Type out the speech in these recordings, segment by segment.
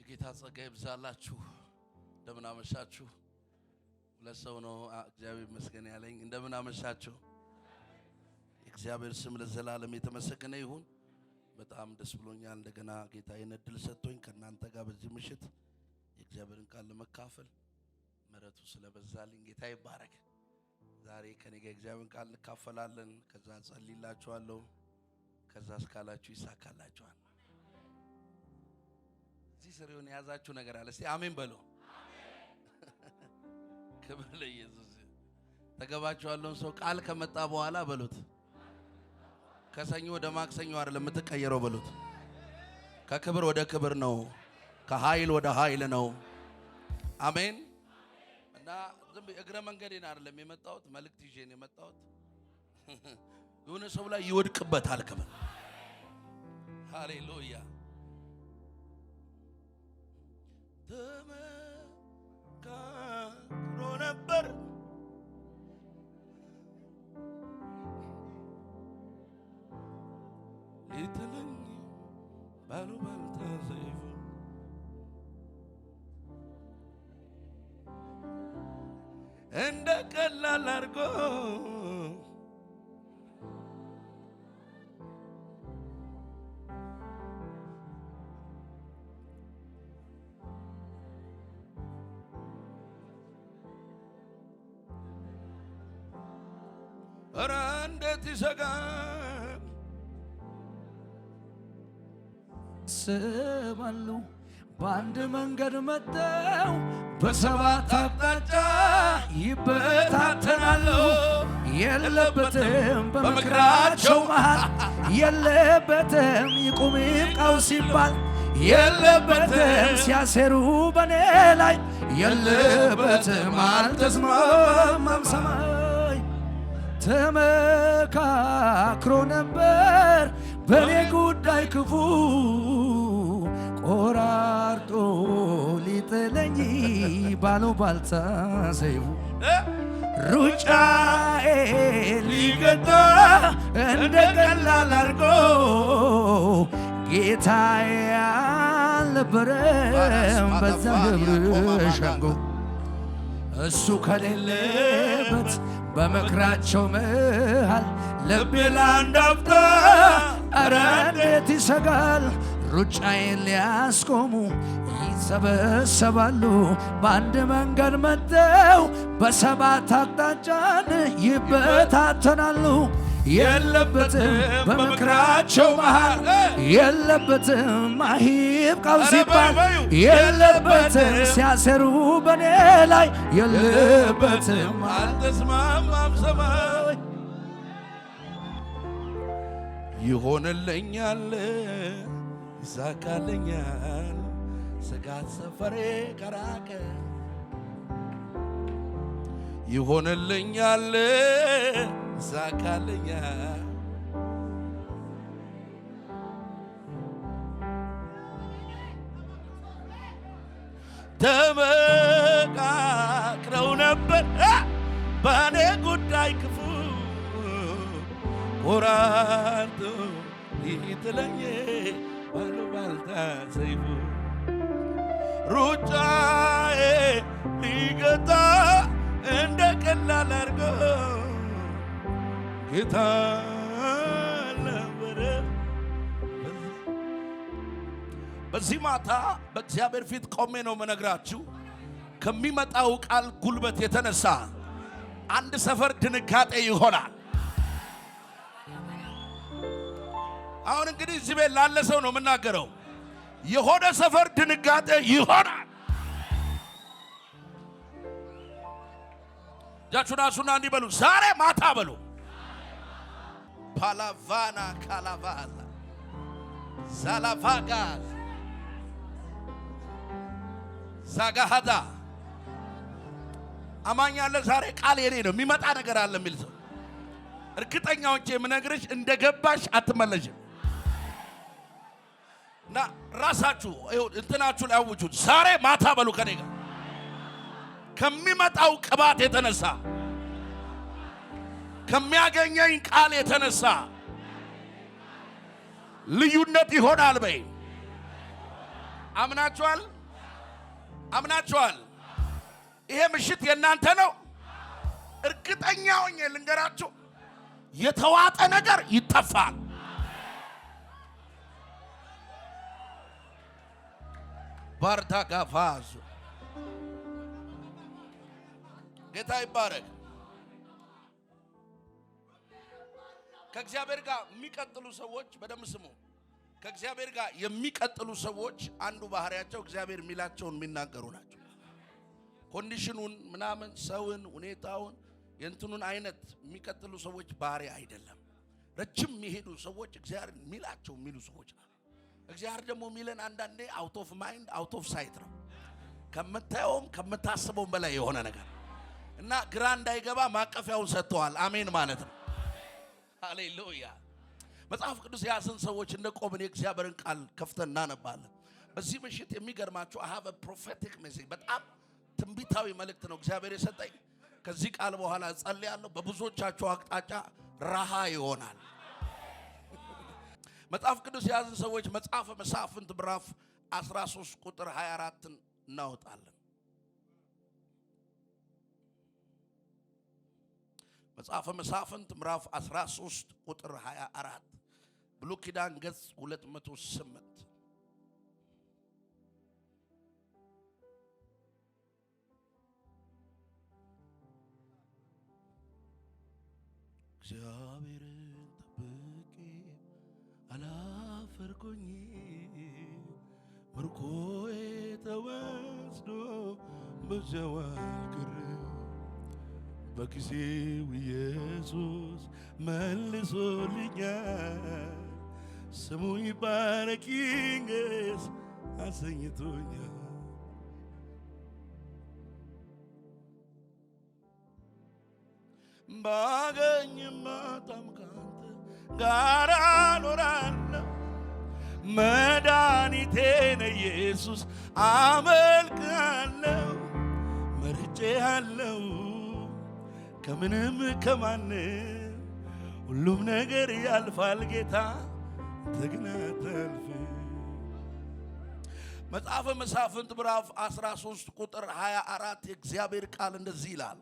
የጌታ ጸጋ ይብዛላችሁ። እንደምን አመሻችሁ። ለሰው ነው እግዚአብሔር ይመስገን ያለኝ። እንደምን አመሻችሁ። እግዚአብሔር ስም ለዘላለም የተመሰገነ ይሁን። በጣም ደስ ብሎኛል እንደገና ጌታ የነድል ሰጥቶኝ ከናንተ ጋር በዚህ ምሽት የእግዚአብሔርን ቃል ለመካፈል ምሕረቱ ስለበዛልኝ ጌታ ይባረክ። ዛሬ ከኔ ጋር የእግዚአብሔርን ቃል እንካፈላለን። ከዛ ጸልይላችኋለሁ። ከዛ እስካላችሁ ይሳካላችኋል። እዚህ ስሪውን ያዛችሁ ነገር አለ። እስቲ አሜን በሉ። ክብር ለኢየሱስ። ተገባችኋለሁ። ሰው ቃል ከመጣ በኋላ በሉት ከሰኞ ወደ ማክሰኞ አይደለም የምትቀየረው በሉት። ከክብር ወደ ክብር ነው። ከኃይል ወደ ኃይል ነው። አሜን። እና ዝም እግረ መንገዴን አይደለም የመጣሁት፣ መልእክት ይዤ ነው የመጣሁት። የሆነ ሰው ላይ ይወድቅበታል ክብር። ሃሌሉያ። ተመካክሮ ነበር ሊጥለኝ ባሉባልታ ሰይፍ እንደ ቀላል አድርጎ ኧረ እንዴት ይሰጋል ስባሉ በአንድ መንገድ መጥተው በሰባት አቅጣጫ ይበታተናሉ። የለበትም በምክራቸው መሃል፣ የለበትም ይቁም ይብቃው ሲባል፣ የለበትም ሲያሴሩ በኔ ላይ፣ የለበትም አልተስማማም ሰማይ። ተመካክሮ ነበር በኔ ጉዳይ ክፉ፣ ቆራርጦ ሊጥለኝ ባሉባልታ ሰይፉ፣ ሩጫዬ ሊገታ እንደ ቀላል አድርጎ ጌታዬ አልነበረም በዛ ግብር ሸንጎ። እሱ ከሌለበት በምክራቸው መሃል ልቤ ለአንድ አፍታ ኧረ እንዴት ይሰጋል። ሩጫዬን ሊያስቆሙ ይሰበሰባሉ። በአንድ መንገድ መጥተው በሰባት አቅጣጫን ይበታተናሉ። የለበትም በምክራቸው መሃል፣ የለበትም ይብቃው ሲባል፣ የለበትም ሲያሴሩ በኔ ላይ፣ የለበትም አልተስማማም ሰማይ። ይሆንልኛል ይሳካልኛል ስጋት ሰፈሬ ከራቀ፣ ይሆንልኛል ይሳካልኛል ተመካክረው ነበር በእኔ ጉዳይ ክፉ፣ ቆራርጦ ሊጥለኝ ባሉባልታ ሰይፉ፣ ሩጫዬ ሊገታ እንደ ቀላል አድርጎ ጌታ ነበረ። በዚህ ማታ በእግዚአብሔር ፊት ቆሜ ነው መነግራችሁ። ከሚመጣው ቃል ጉልበት የተነሳ አንድ ሰፈር ድንጋጤ ይሆናል። አሁን እንግዲህ እዚህ ቤት ላለ ሰው ነው የምናገረው። የሆነ ሰፈር ድንጋጤ ይሆናል። እጃችሁን አንሱና እንዲህ በሉ፣ ዛሬ ማታ በሉ። ፓላቫና ካላቫዛ ዛላቫጋ ዛጋሃዳ አማኝ አለ። ዛሬ ቃል የኔ ነው የሚመጣ ነገር አለ የሚል ሰው እርግጠኛውን የምነግርሽ እንደገባሽ አትመለሽም። እና ራሳችሁ እንትናችሁ ላይ አውጁት። ዛሬ ማታ በሉ ከኔ ጋር ከሚመጣው ቅባት የተነሳ ከሚያገኘኝ ቃል የተነሳ ልዩነት ይሆናል በይ። አምናችኋል? አምናችኋል? ይሄ ምሽት የእናንተ ነው። እርግጠኛ ሆኜ ልንገራችሁ፣ የተዋጠ ነገር ይጠፋል። ባርታ ጋፋዙ ጌታ ይባረክ። ከእግዚአብሔር ጋር የሚቀጥሉ ሰዎች በደም ስሙ። ከእግዚአብሔር ጋር የሚቀጥሉ ሰዎች አንዱ ባህሪያቸው እግዚአብሔር የሚላቸውን የሚናገሩ ናቸው። ኮንዲሽኑን ምናምን ሰውን ሁኔታውን የእንትኑን አይነት የሚቀጥሉ ሰዎች ባህሪ አይደለም። ረጅም የሚሄዱ ሰዎች እግዚአብሔር የሚላቸው የሚሉ ሰዎች ናቸው። እግዚአብሔር ደግሞ የሚለን አንዳንዴ አውት ኦፍ ማይንድ አውት ኦፍ ሳይት ነው። ከምታየውም ከምታስበውም በላይ የሆነ ነገር እና ግራ እንዳይገባ ማቀፊያውን ሰጥተዋል። አሜን ማለት ነው። ሃሌሉያ። መጽሐፍ ቅዱስ የያዝን ሰዎች እንደ ቆምን የእግዚአብሔርን ቃል ከፍተን እናነባለን። በዚህ ምሽት የሚገርማችሁ I have a prophetic message፣ በጣም ትንቢታዊ መልእክት ነው እግዚአብሔር የሰጠኝ። ከዚህ ቃል በኋላ ጸልያለሁ። በብዙዎቻችሁ አቅጣጫ ረሃ ይሆናል። መጽሐፍ ቅዱስ የያዝን ሰዎች መጽሐፈ መሳፍንት ምዕራፍ 13 ቁጥር 24 እናወጣለን። መጽሐፈ መሳፍንት ምዕራፍ 13 ቁጥር 24 ብሉይ ኪዳን ገጽ 208 እግዚአብሔርን ጠብቄ አላፈርኩኝ፣ ምርኮዬ ተወስዶ በዚያው አልቀረም። በጊዜው ኢየሱስ መልሶልኛል፣ ስሙ ይባረክ ይንገስ አሰኝቶኛል። ባገኝም ማጣም ካንተ ጋር እኖራለሁ፣ መድኃኒቴን ኢየሱስ አመልክሃለሁ። መርጬሃለሁ ከምንም ከማንም፣ ሁሉም ነገር ያልፋል ጌታ አንተ ግን አታልፍም። መጽሐፈ መሳፍንት ምዕራፍ 13 ቁጥር 24 የእግዚአብሔር ቃል እንደዚህ ይላል፣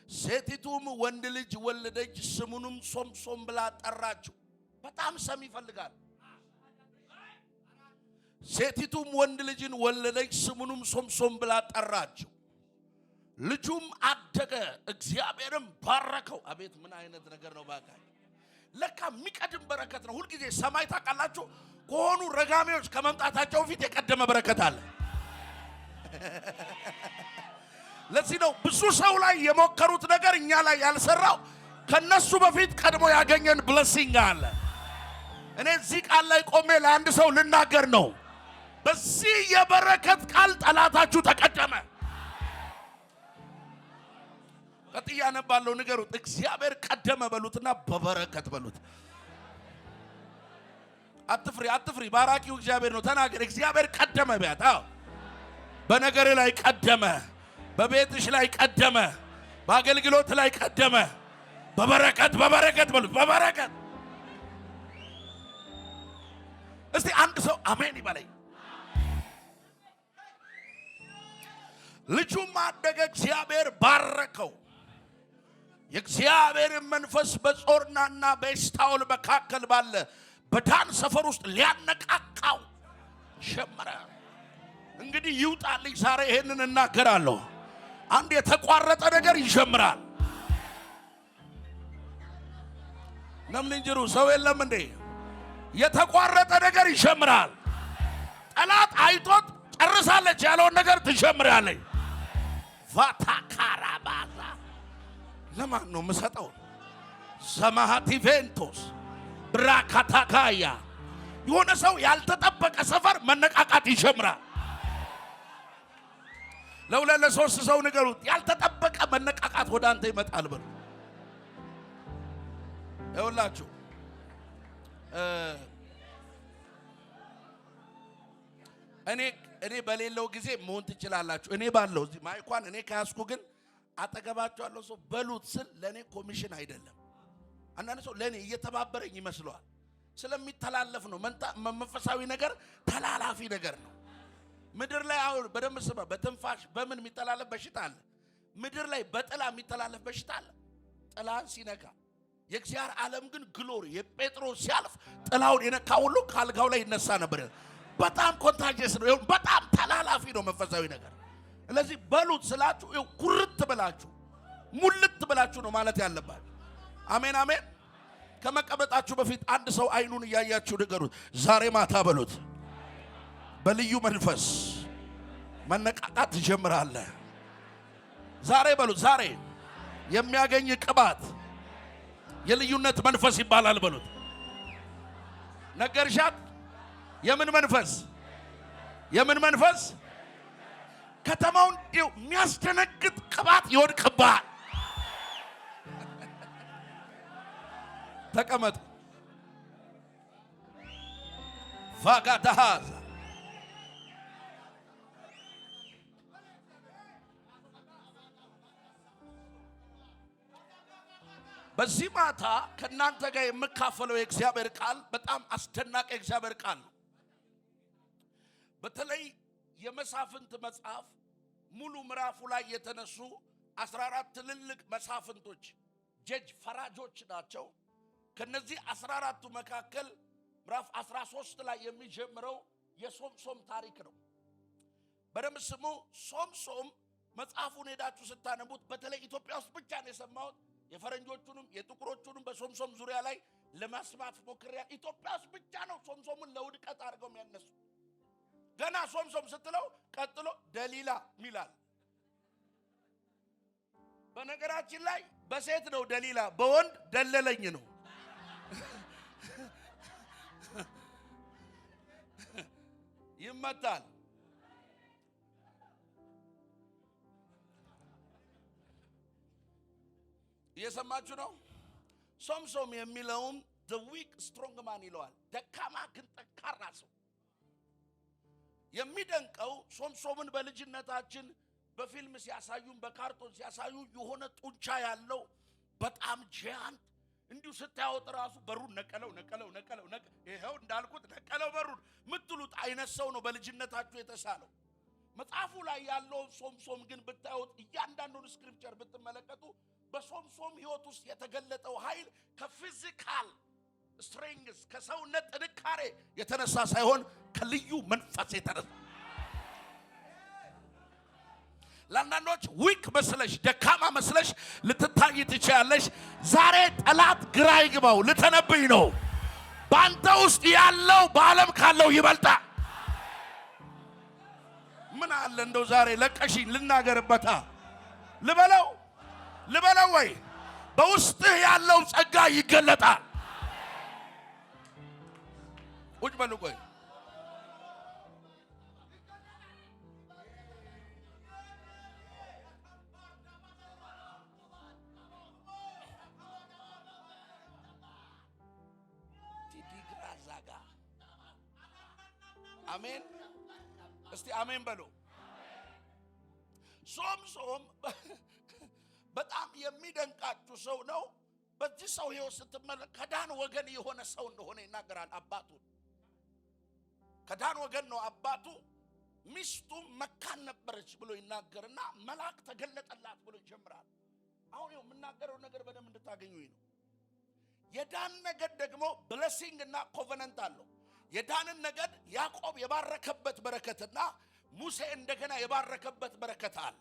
ሴቲቱም ወንድ ልጅ ወለደች፣ ስሙንም ሶምሶን ብላ ጠራችው። በጣም ሰም ይፈልጋል። ሴቲቱም ወንድ ልጅን ወለደች፣ ስሙንም ሶምሶን ብላ ጠራችው። ልጁም አደገ፣ እግዚአብሔርም ባረከው። አቤት ምን አይነት ነገር ነው! ባካ ለካ የሚቀድም በረከት ነው። ሁልጊዜ ሰማይ ታውቃላችሁ ከሆኑ ረጋሚዎች ከመምጣታቸው ፊት የቀደመ በረከት አለ። ለዚህ ነው ብዙ ሰው ላይ የሞከሩት ነገር እኛ ላይ ያልሰራው ከነሱ በፊት ቀድሞ ያገኘን ብለሲንግ አለ። እኔ እዚህ ቃል ላይ ቆሜ ለአንድ ሰው ልናገር ነው። በዚህ የበረከት ቃል ጠላታችሁ ተቀደመ። ቀጥያ ነባለው ንገሩት፣ እግዚአብሔር ቀደመ በሉትና በበረከት በሉት። አትፍሪ አትፍሪ፣ ባራኪው እግዚአብሔር ነው። ተናገር፣ እግዚአብሔር ቀደመ ቢያት። አዎ በነገር ላይ ቀደመ፣ በቤትሽ ላይ ቀደመ፣ በአገልግሎት ላይ ቀደመ። በበረከት በበረከት በሉት፣ በበረከት። እስቲ አንድ ሰው አሜን ይበለኝ። ልጁም አደገ፣ እግዚአብሔር ባረከው። የእግዚአብሔር መንፈስ በጾርናና በኤስታኦል መካከል ባለ በዳን ሰፈር ውስጥ ሊያነቃቃው ጀመረ። እንግዲህ ይውጣልኝ ዛሬ ይሄንን እናገራለሁ። አንድ የተቋረጠ ነገር ይጀምራል። ነምንጅሩ ሰው የለም እንዴ? የተቋረጠ ነገር ይጀምራል። ጠላት አይቶት ጨርሳለች ያለውን ነገር ትጀምራለች። ቫታካራባዛ ለማን ነው የምሰጠው? ሰማሃቲ ቬንቶስ ብራካታካያ የሆነ ሰው ያልተጠበቀ ሰፈር መነቃቃት ይጀምራል። ለሁለት ለሶስት ሰው ንገሩት፣ ያልተጠበቀ መነቃቃት ወደ አንተ ይመጣል በሉ። ይኸውላችሁ እኔ በሌለው ጊዜ መሆን ትችላላችሁ። እኔ ባለው እዚህ ማይኳን እኔ ከያዝኩ ግን አጠገባችሁ ያለው ሰው በሉት ስል ለኔ ኮሚሽን አይደለም። አንዳንድ ሰው ለኔ እየተባበረኝ ይመስለዋል። ስለሚተላለፍ ነው። መንፈሳዊ ነገር ተላላፊ ነገር ነው። ምድር ላይ አሁን በደም ስማ በትንፋሽ በምን የሚተላለፍ በሽታ አለ? ምድር ላይ በጥላ የሚተላለፍ በሽታ አለ። ጥላን ሲነካ የእግዚአብሔር ዓለም ግን ግሎሪ የጴጥሮስ ሲያልፍ ጥላውን የነካ ሁሉ ካልጋው ላይ ይነሳ ነበር። በጣም ኮንታጂየስ ነው። በጣም ተላላፊ ነው መንፈሳዊ ነገር። ስለዚህ በሉት ስላችሁ ኩርት ብላችሁ ሙልት ብላችሁ ነው ማለት ያለባችሁ። አሜን አሜን። ከመቀበጣችሁ በፊት አንድ ሰው አይኑን እያያችሁ ንገሩት። ዛሬ ማታ በሉት በልዩ መንፈስ መነቃቃት ትጀምራለህ። ዛሬ በሉት ዛሬ የሚያገኝ ቅባት የልዩነት መንፈስ ይባላል በሉት። ነገርሻት? የምን መንፈስ? የምን መንፈስ? ከተማውን የሚያስደነግጥ ቅባት ይወድቅብሃል። ተቀመጥ። ቫጋዳሃዛ በዚህ ማታ ከናንተ ጋር የምካፈለው የእግዚአብሔር ቃል በጣም አስደናቂ የእግዚአብሔር ቃል ነው። በተለይ የመሳፍንት መጽሐፍ ሙሉ ምዕራፉ ላይ የተነሱ 14 ትልልቅ መሳፍንቶች ጀጅ ፈራጆች ናቸው። ከነዚህ 14ቱ መካከል ምዕራፍ 13 ላይ የሚጀምረው የሶምሶም ታሪክ ነው። በደንብ ስሙ። ሶምሶም መጽሐፉን ሄዳችሁ ስታነቡት በተለይ ኢትዮጵያ ውስጥ ብቻ ነው የሰማሁት። የፈረንጆቹንም የጥቁሮቹንም በሶምሶም ዙሪያ ላይ ለማስማት ሞክሬያለሁ። ኢትዮጵያ ውስጥ ብቻ ነው ሶምሶምን ለውድቀት አድርገው የሚያነሱ። ገና ሶምሶም ስትለው ቀጥሎ ደሊላ ሚላል። በነገራችን ላይ በሴት ነው ደሊላ፣ በወንድ ደለለኝ ነው። ይመታል። እየሰማችሁ ነው? ሶምሶም የሚለውም the weak strong man ይለዋል። ደካማ ግን ጠንካራ ሰው። የሚደንቀው ሶምሶምን በልጅነታችን በፊልም ሲያሳዩን በካርቶን ሲያሳዩ የሆነ ጡንቻ ያለው በጣም ጂያንት እንዲሁ ስታዩት ራሱ በሩን ነቀለው። ይሄው እንዳልኩት ነቀለው በሩን ምትሉት አይነት ሰው ነው በልጅነታችሁ የተሳለው። መጽሐፉ ላይ ያለው ሶምሶም ግን ብታዩት እያንዳንዱን ስክሪፕቸር ብትመለከቱ በሶምሶም ሕይወት ውስጥ የተገለጠው ኃይል ከፊዚካል ስትሬንግስ ከሰውነት ጥንካሬ የተነሳ ሳይሆን ከልዩ መንፈስ የተነሳ። ለአንዳንዶች ዊክ መስለሽ ደካማ መስለሽ ልትታይ ትችያለሽ። ዛሬ ጠላት ግራ ይግባው ልተነብይ ነው። በአንተ ውስጥ ያለው በዓለም ካለው ይበልጣል። ምን አለ እንደው ዛሬ ለቀሽኝ ልናገርበታ ልበለው ወይ በውስጥህ ያለው ጸጋ ይገለጣል። ቁጭ በሉ ቆይ። ቲዲግራዛጋ አሜን። እስቲ አሜን በሉ። ሶምሶም በጣም የሚደንቃችሁ ሰው ነው። በዚህ ሰው ሕይወት ስትመለከቱ ከዳን ወገን የሆነ ሰው እንደሆነ ይናገራል። አባቱ ከዳን ወገን ነው። አባቱ ሚስቱ መካን ነበረች ብሎ ይናገርና መልአክ ተገለጠላት ብሎ ይጀምራል። አሁን የምናገረው ነገር በደንብ እንድታገኙኝ ነው። የዳን ነገድ ደግሞ ብሌሲንግ እና ኮቨነንት አለው። የዳንን ነገድ ያዕቆብ የባረከበት በረከትና ሙሴ እንደገና የባረከበት በረከት አለ።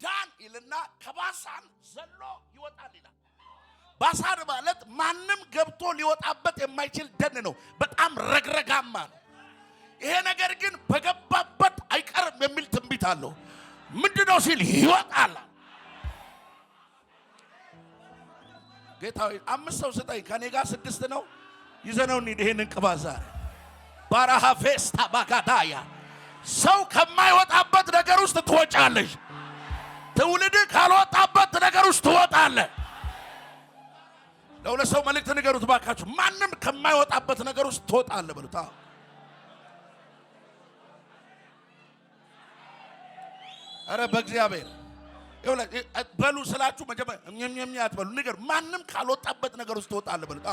ዳን ይልና ከባሳን ዘሎ ይወጣል ይላል። ባሳን ማለት ማንም ገብቶ ሊወጣበት የማይችል ደን ነው። በጣም ረግረጋማ ነው። ይሄ ነገር ግን በገባበት አይቀርም የሚል ትንቢት አለው። ምንድነው ሲል ይወጣል። ጌታዊ 5 ሰው ስጠኝ፣ ከኔ ጋር 6 ነው። ይዘነው እንሂድ ይሄንን ቅባት ዛሬ ባራሃ ፌስታ ባጋዳያ። ሰው ከማይወጣበት ነገር ውስጥ ትወጫለሽ። ትውልድ ካልወጣበት ነገር ውስጥ ትወጣለህ። ለሁለት ሰው መልእክት ንገሩት ባካችሁ። ማንም ከማይወጣበት ነገር ውስጥ ትወጣለህ በሉት። አረ በእግዚአብሔር በሉ ስላችሁ መጀመሪያ አትበሉ። ንገሩ። ማንም ካልወጣበት ነገር ውስጥ ትወጣለህ በሉት።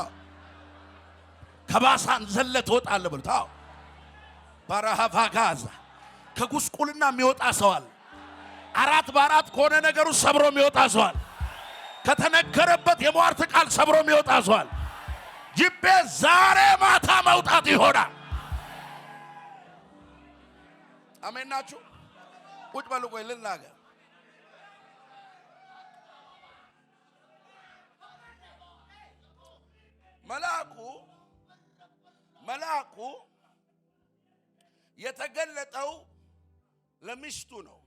ከባሳን ዘለ ትወጣለህ በሉት። ባራሃ ቫጋዛ ከጉስቁልና የሚወጣ ሰው አለ። አራት በአራት ከሆነ ነገሩ ሰብሮ የሚወጣ ሰው አለ። ከተነገረበት የሟርት ቃል ሰብሮ የሚወጣ ሰው አለ። ጅቤ ዛሬ ማታ መውጣት ይሆናል። አሜን ናችሁ? ቁጭ በሉ። ቆይ ልናገር። መልአኩ የተገለጠው ለሚስቱ ነው።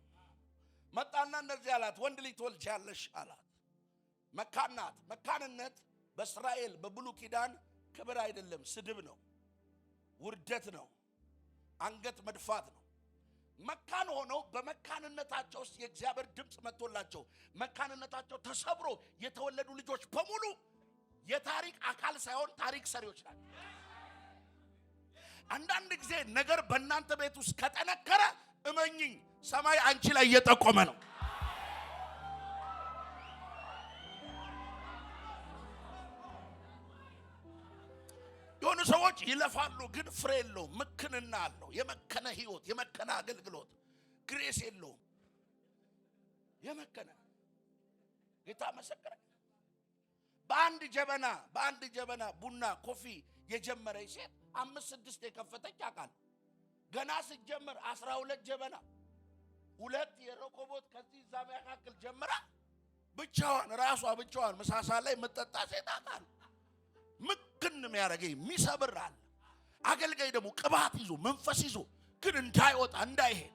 መጣና እንደዚህ አላት፣ ወንድ ልጅ ትወልጃለሽ አላት። መካን ናት። መካንነት በእስራኤል በብሉይ ኪዳን ክብር አይደለም፣ ስድብ ነው፣ ውርደት ነው፣ አንገት መድፋት ነው። መካን ሆነው በመካንነታቸው ውስጥ የእግዚአብሔር ድምፅ መጥቶላቸው መካንነታቸው ተሰብሮ የተወለዱ ልጆች በሙሉ የታሪክ አካል ሳይሆን ታሪክ ሰሪዎች ናቸው። አንዳንድ ጊዜ ነገር በእናንተ ቤት ውስጥ ከጠነከረ እመኝኝ ሰማይ አንቺ ላይ እየጠቆመ ነው። የሆኑ ሰዎች ይለፋሉ ግን ፍሬ የለውም። ምክንና አለው። የመከነ ህይወት፣ የመከነ አገልግሎት፣ ግሬስ የለውም። የመከነ ጌታ መሰከረ። በአንድ ጀበና ቡና ኮፊ የጀመረች ሴት 5-6 የከፈተች አቃል ገና ስትጀምር 12 ጀበና 2 የረኮቦት ከዚህ እዛ መካከል ጀምራ ብቻዋን መሳሳ ላይ መጠጣ ሴት አቃል ምክን የሚያረገኝ የሚሰብር አለ። አገልጋይ ደግሞ ቅባት ይዞ መንፈስ ይዞ ግን እንዳይወጣ እንዳይሄድ።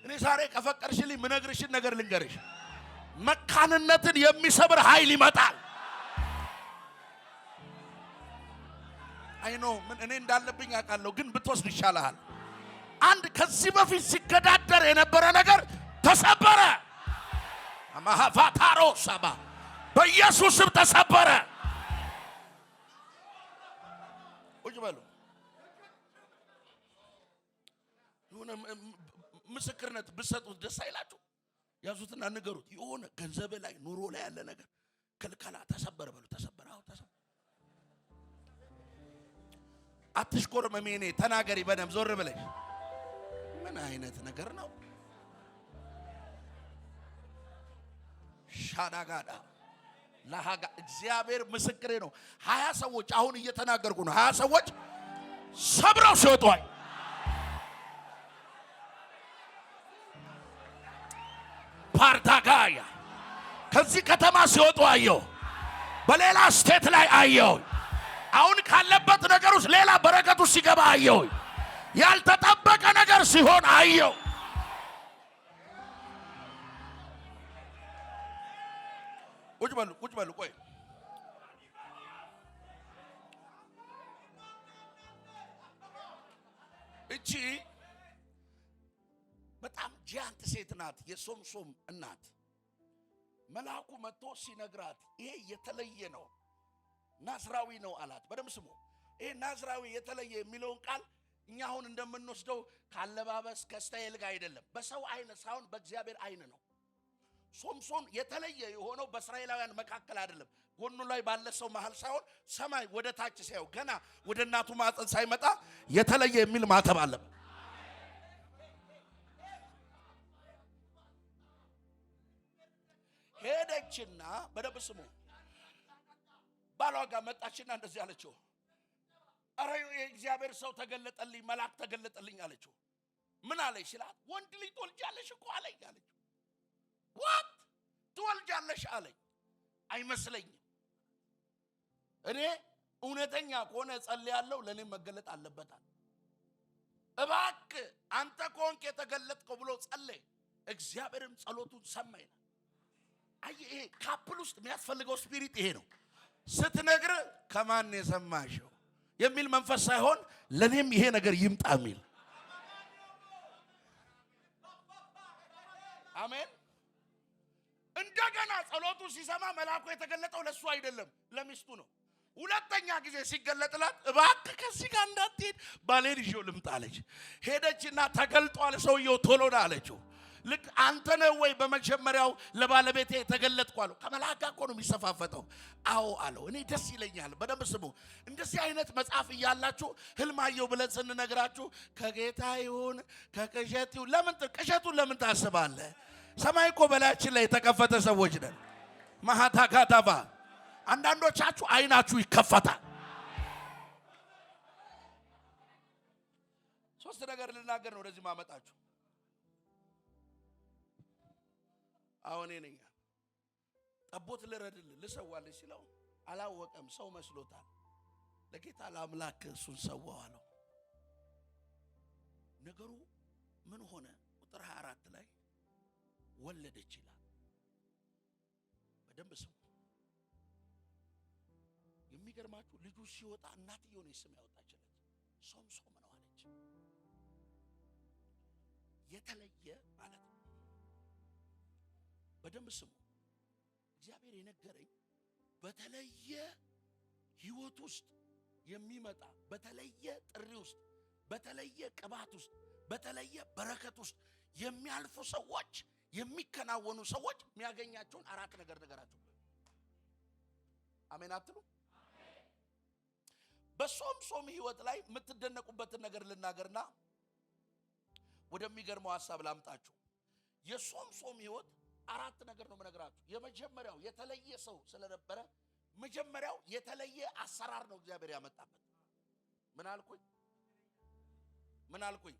እኔ ዛሬ ከፈቀርሽልኝ ምነግርሽን ነገር ልንገርሽ። መካንነትን የሚሰብር ኃይል ይመጣል። አይኖ ምን እኔ እንዳለብኝ አውቃለሁ፣ ግን ብትወስድ ይሻላል። አንድ ከዚህ በፊት ሲገዳደር የነበረ ነገር ተሰበረ። አማሃፋታሮ ሰባ በኢየሱስ ስም ተሰበረ። ቁጭ በሉ። የሆነ ምስክርነት ብትሰጡት ደስ አይላችሁ? ያዙትና ንገሩት። የሆነ ገንዘብ ላይ ኑሮ ላይ ያለ ነገር ክልከላ ተሰበረ በሉ። ተሰበረ። አዎ ተሰበረ። አትሽኮርመም። እኔ ተናገሪ በደም ዞር ብለሽ። ምን አይነት ነገር ነው? ሻዳጋዳ ለሃጋ እግዚአብሔር ምስክሬ ነው። 20 ሰዎች አሁን እየተናገርኩ ነው። 20 ሰዎች ሰብረው ሲወጡኝ ፓርታጋያ ከዚህ ከተማ ሲወጡ አየሁ። በሌላ ስቴት ላይ አየሁ። አሁን ካለበት ነገር ውስጥ ሌላ በረከቱ ሲገባ አየሁ። ያልተጠበቀ ነገር ሲሆን አየሁ። ቁጭ በሉ። ቆይ እቺ በጣም ጃንት ሴት ናት፣ የሶምሶም እናት። መልአኩ መጥቶ ሲነግራት ይሄ የተለየ ነው፣ ናዝራዊ ነው አላት። በደም ስሙ። ይሄ ናዝራዊ የተለየ የሚለውን ቃል እኛ አሁን እንደምንወስደው ካለባበስ ከስታይል ጋር አይደለም፣ በሰው አይን ሳይሆን በእግዚአብሔር አይን ነው። ሶምሶን የተለየ የሆነው በእስራኤላውያን መካከል አይደለም፣ ጎኑ ላይ ባለ ሰው መሃል ሳይሆን ሰማይ ወደ ታች ሳይው ገና ወደ እናቱ ማፀን ሳይመጣ የተለየ የሚል ማተብ አለ። ሄደችና በደም ስሙ ባሏ ጋር መጣችና እንደዚህ አለችው፣ አረ የእግዚአብሔር ሰው ተገለጠልኝ፣ መልአክ ተገለጠልኝ አለችው። ምን አለሽ ሲላት፣ ወንድ ልጅ ትወልጃለሽ እኮ አለኝ አለችው። ዋት ትወልጃለሽ አለኝ። አይመስለኝም። እኔ እውነተኛ ከሆነ ጸልያለሁ፣ ለኔ መገለጥ አለበታል። እባክህ አንተ ከሆንክ የተገለጥከው ብሎ ጸለየ። እግዚአብሔርም ጸሎቱን ሰማይ። አይ ይሄ ካፕል ውስጥ የሚያስፈልገው ስፒሪት ይሄ ነው። ስትነግር ከማን የሰማሽው የሚል መንፈስ ሳይሆን ለኔም ይሄ ነገር ይምጣ የሚል። አሜን። እንደገና ጸሎቱ ሲሰማ መልአኩ የተገለጠው ለሱ አይደለም ለሚስቱ ነው። ሁለተኛ ጊዜ ሲገለጥላት እባክህ ከዚህ ጋር እንዳትሄድ ባሌን ይዤው ልምጣ አለች። ሄደችና ተገልጧል ሰውየው ቶሎ ና አለችው። ልክ አንተ ነህ ወይ በመጀመሪያው ለባለቤቴ ተገለጥኩ አለው። ከመልአክ ጋር እኮ ነው የሚሰፋፈጠው። አዎ አለው። እኔ ደስ ይለኛል። በደንብ ስሙ። እንደዚህ አይነት መጽሐፍ እያላችሁ ህልማየሁ ብለን ስንነግራችሁ ከጌታ ይሁን ከቅዠት ይሁን ለምን ቅዠቱን ለምን ታስባለህ? ሰማይ እኮ በላያችን ላይ የተከፈተ ሰዎች ነን። ማሃታ ካታባ አንዳንዶቻችሁ አይናችሁ ይከፈታል። ሶስት ነገር ልናገር ነው ወደዚህ ማመጣችሁ። አሁን እኔ ጠቦት ልረድልህ ልሰዋልህ ሲለው አላወቀም። ሰው መስሎታል። ለጌታ ለአምላክ እሱን ሰዋው አለው። ነገሩ ምን ሆነ? ቁጥር 24 ላይ ወለደች ይላል። በደንብ ስሙ። የሚገርማችሁ ልጁ ሲወጣ እናትየው ነው ስም ያወጣችለት። ሶምሶም ነው አለች። የተለየ ማለት ነው። በደንብ ስሙ። እግዚአብሔር የነገረኝ በተለየ ህይወት ውስጥ የሚመጣ በተለየ ጥሪ ውስጥ በተለየ ቅባት ውስጥ በተለየ በረከት ውስጥ የሚያልፉ ሰዎች የሚከናወኑ ሰዎች የሚያገኛቸውን 4 ነገር ነገራቸው። አሜን አትሉ? በሶምሶም ህይወት ላይ የምትደነቁበትን ነገር ልናገርና ወደሚገርመው ሐሳብ ላምጣችሁ። የሶምሶም ህይወት 4 ነገር ነው የምነግራችሁ። የመጀመሪያው የተለየ ሰው ስለነበረ መጀመሪያው የተለየ አሰራር ነው እግዚአብሔር ያመጣበት። ምን አልኩኝ?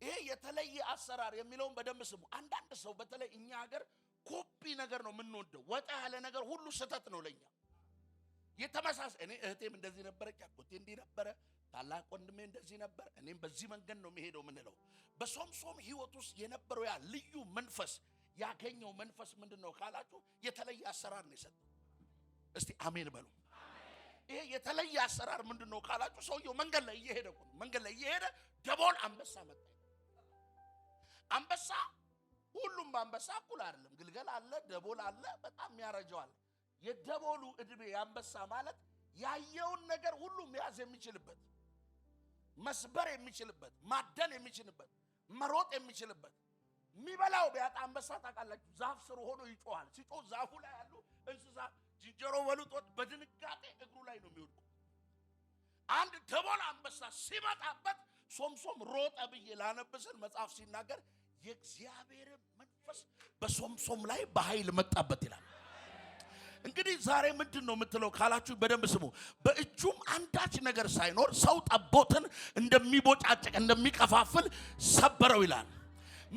ይሄ የተለየ አሰራር የሚለውን በደንብ ስሙ። አንዳንድ ሰው በተለይ እኛ ሀገር ኮፒ ነገር ነው የምንወደው። ወጣ ያለ ነገር ሁሉ ስህተት ነው ለኛ። የተመሳሳይ እኔ እህቴም እንደዚህ ነበረች፣ አጎቴ እንዲህ ነበረ፣ ታላቅ ወንድሜ እንደዚህ ነበር፣ እኔም በዚህ መንገድ ነው የሚሄደው ምንለው። በሶምሶም ህይወት ውስጥ የነበረው ያ ልዩ መንፈስ ያገኘው መንፈስ ምንድነው ካላችሁ የተለየ አሰራር ነው የሰጠው። እስቲ አሜን በሉ። ይሄ የተለየ አሰራር ምንድነው ካላችሁ ሰውየው መንገድ ላይ እየሄደ ደቦል አንበሳ መጣ። አንበሳ ሁሉም አንበሳ እኩል አይደለም። ግልገል አለ፣ ደቦል አለ፣ በጣም ያረጀው አለ። የደቦሉ እድሜ አንበሳ ማለት ያየውን ነገር ሁሉ መያዝ የሚችልበት፣ መስበር የሚችልበት፣ ማደን የሚችልበት፣ መሮጥ የሚችልበት። የሚበላው ቢያጣ አንበሳ ታውቃላችሁ ዛፍ ስር ሆኖ ይጮሃል። ሲጮህ ዛፉ ላይ ያሉ እንስሳ ዝንጀሮ በሉጦት በድንጋጤ እግሩ ላይ ነው የሚወድቁ። አንድ ደቦል አንበሳ ሲመጣበት ሶምሶም ሮጠ ብዬ ላነብስል መጽሐፍ ሲናገር የእግዚአብሔር መንፈስ በሶምሶም ላይ በኃይል መጣበት ይላል። እንግዲህ ዛሬ ምንድነው የምትለው ካላችሁ በደንብ ስሙ። በእጁም አንዳች ነገር ሳይኖር ሰው ጠቦትን እንደሚቦጫጭቅ እንደሚከፋፍል ሰበረው ይላል።